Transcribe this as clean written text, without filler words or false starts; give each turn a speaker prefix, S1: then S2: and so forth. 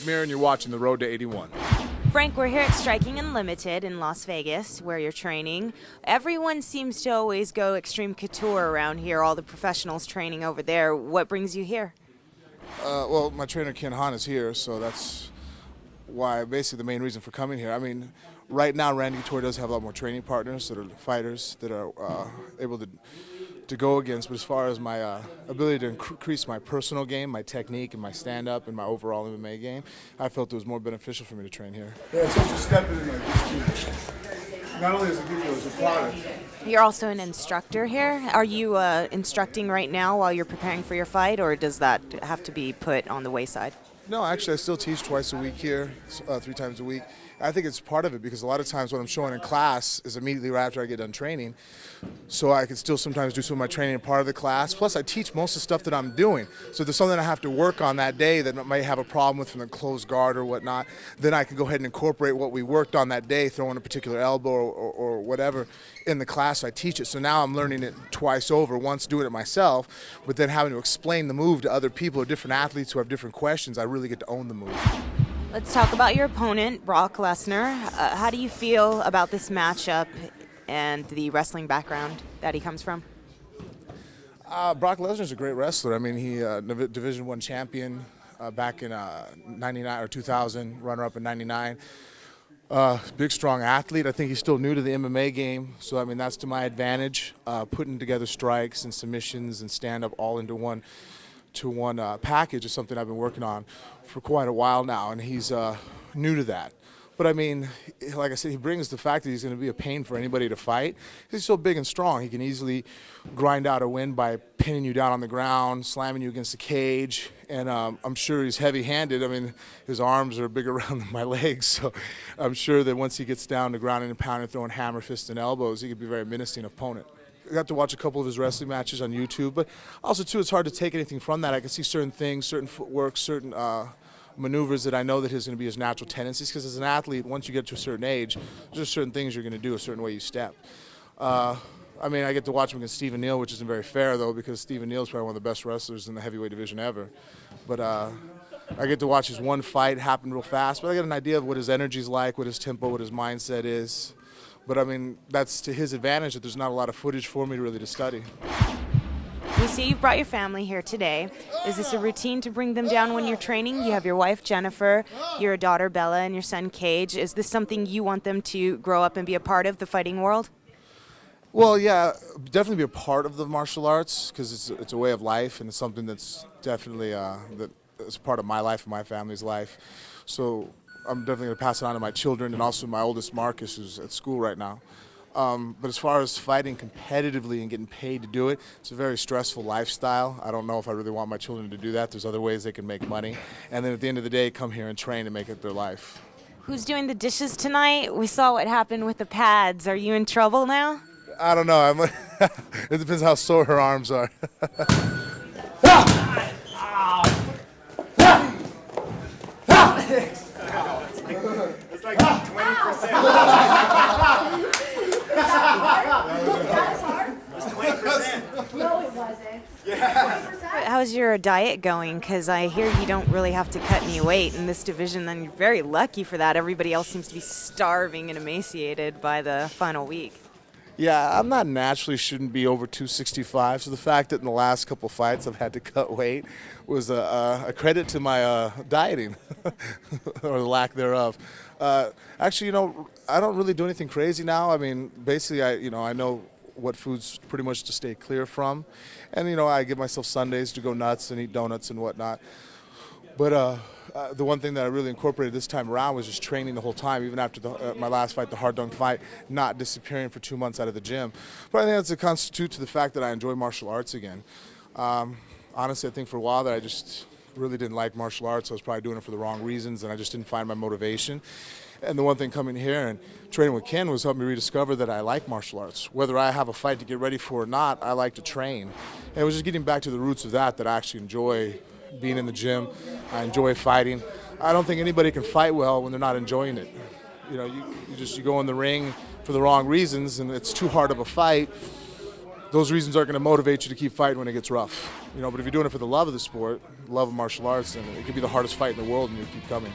S1: Mir, and you're watching The Road to 81.
S2: Frank, we're here at Striking Unlimited in Las Vegas, where you're training. Everyone seems to always go extreme couture around here, all the professionals training over there. What brings you here?
S1: Well, my trainer Ken Han is here, so that's why, basically the main reason for coming here. I mean, right now Randy Couture does have a lot more training partners that are fighters that are able to go against, but as far as my ability to increase my personal game, my technique, and my stand-up, and my overall MMA game, I felt it was more beneficial for me to train here. Yeah, it's just a step in like this too. Not only does it give you as a product.
S2: You're also an instructor here. Are you instructing right now while you're preparing for your fight, or does that have to be put on the wayside?
S1: No, actually, I still teach twice a week here, 3 times a week. I think it's part of it because a lot of times what I'm showing in class is immediately right after I get done training. So I can still sometimes do some of my training part of the class. Plus, I teach most of the stuff that I'm doing. So if there's something I have to work on that day that I might have a problem with from the closed guard or whatnot, then I can go ahead and incorporate what we worked on that day, throw in a particular elbow or whatever in the class. I teach it. So now I'm learning it twice over, once doing it myself, but then having to explain the move to other people or different athletes who have different questions. I really get to own the move.
S2: Let's talk about your opponent, Brock Lesnar. How do you feel about this matchup and the wrestling background that he comes from?
S1: Brock Lesnar's a great wrestler. I mean, he Division I champion back in 99 or 2000, runner-up in 99. Big, strong athlete. I think he's still new to the MMA game, so I mean that's to my advantage. Putting together strikes and submissions and stand-up all into one package is something I've been working on for quite a while now, and he's new to that. But I mean, like I said, he brings the fact that he's going to be a pain for anybody to fight. He's so big and strong. He can easily grind out a win by pinning you down on the ground, slamming you against the cage, and I'm sure he's heavy-handed. I mean, his arms are bigger around than my legs, so I'm sure that once he gets down to grounding and pounding, throwing hammer fists and elbows, he could be a very menacing opponent. I got to watch a couple of his wrestling matches on YouTube, but also, too, it's hard to take anything from that. I can see certain things, certain footwork, certain maneuvers that I know that is going to be his natural tendencies, because as an athlete, once you get to a certain age, there's certain things you're going to do, a certain way you step. I mean, I get to watch him against Stephen Neal, which isn't very fair, though, because Stephen Neal is probably one of the best wrestlers in the heavyweight division ever. But I get to watch his one fight happen real fast, but I get an idea of what his energy's like, what his tempo, what his mindset is. But I mean, that's to his advantage that there's not a lot of footage for me really to study.
S2: We see you've brought your family here today. Is this a routine to bring them down when you're training? You have your wife, Jennifer, your daughter, Bella, and your son, Cage. Is this something you want them to grow up and be a part of, the fighting world?
S1: Well, yeah, definitely be a part of the martial arts, because it's a way of life, and it's something that's definitely that's part of my life and my family's life. So I'm definitely going to pass it on to my children, and also my oldest, Marcus, who's at school right now. But as far as fighting competitively and getting paid to do it, it's a very stressful lifestyle. I don't know if I really want my children to do that. There's other ways they can make money. And then at the end of the day, come here and train and make it their life.
S2: Who's doing the dishes tonight? We saw what happened with the pads. Are you in trouble now?
S1: I don't know. It depends how sore her arms are.
S3: It's like 20%.
S4: No, it wasn't.
S3: Yeah.
S2: How's your diet going? Because I hear you don't really have to cut any weight in this division, and you're very lucky for that. Everybody else seems to be starving and emaciated by the final week.
S1: Yeah, I'm not naturally shouldn't be over 265, so the fact that in the last couple fights I've had to cut weight was a credit to my dieting, or the lack thereof. Actually, I don't really do anything crazy now. I mean, basically, I know what foods pretty much to stay clear from, and I give myself Sundays to go nuts and eat donuts and whatnot. But the one thing that I really incorporated this time around was just training the whole time, even after my last fight, the hard dunk fight, not disappearing for 2 months out of the gym. But I think that's a constitute to the fact that I enjoy martial arts again. Honestly, I think for a while that I just really didn't like martial arts. I was probably doing it for the wrong reasons, and I just didn't find my motivation. And the one thing coming here and training with Ken was helping me rediscover that I like martial arts. Whether I have a fight to get ready for or not, I like to train. And it was just getting back to the roots of that I actually enjoy being in the gym. I enjoy fighting. I don't think anybody can fight well when they're not enjoying it. You go in the ring for the wrong reasons, and it's too hard of a fight. those reasons aren't going to motivate you to keep fighting when it gets rough. But if you're doing it for the love of the sport, love of martial arts, then it could be the hardest fight in the world and you'll keep coming.